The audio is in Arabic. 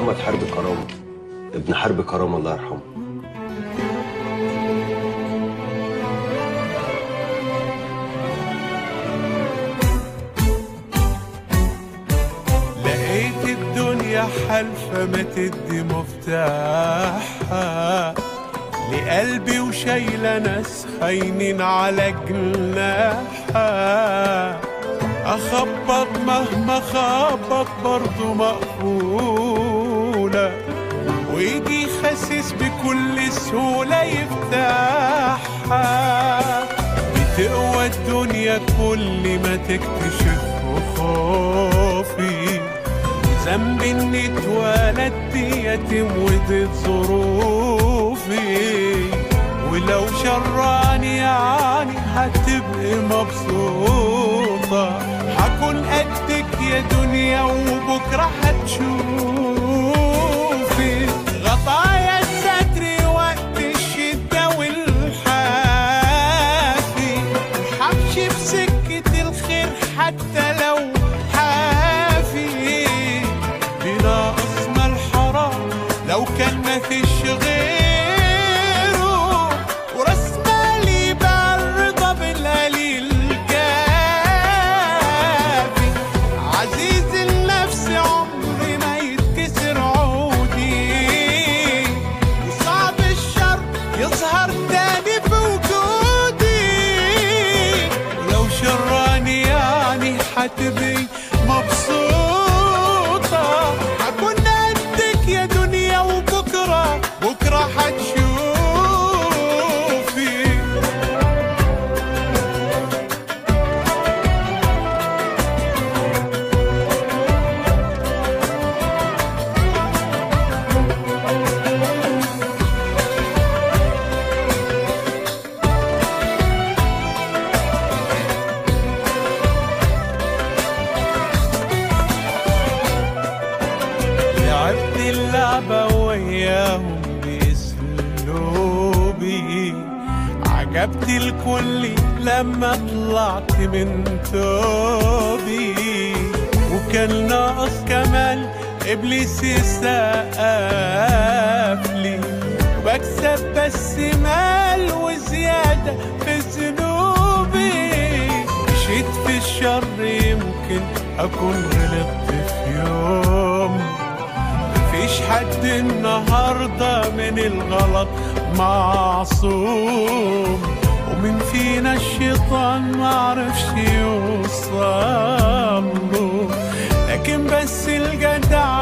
محمد حرب كرامه، ابن حرب كرامه الله يرحمه. لقيت الدنيا حلفة ما تدي مفتاحها لقلبي وشايلة ناس خاينين على جناحها. أخبط مهما خبط برضو مقفولة، وإيدي خاسس بكل سهولة يفتحها. بتقوى الدنيا كل ما تكتشف خوفي، ذنبي إني اتولدت يتيم وديت ظروفي. ولو شراني يعني هتبقي مبسوطة، هكون قدك يا دنيا وبكرة هتشوفي. غطايا الستر وقت الشدة والحافي، حمشي بسكة الخير حتى لو حافي. بلا أصل الحرام لو كان مفيش غيره، وراس مالي بالرضا بالقليل كافي. عزيز النفس عمري ما يتكسر عودي، وصعب الشر يظهر تاني في وجودي. ولو شراني يعني حتبقي مبسوطة، هكون قدك يا دنيا وبكرة هتشوفي. لعبت اللعبة وياهم بأسلوبي، عجبت الكل لما طلعت من توبي. وكان ناقص كمان إبليس يسقف لي، وبكسب بس مال وزيادة في ذنوبي. مشيت في الشر يمكن أكون غلطت في يوم، مفيش حد النهاردة من الغلط معصوم. ومن فينا الشيطان معرفش يوصله، لكن بس الجدع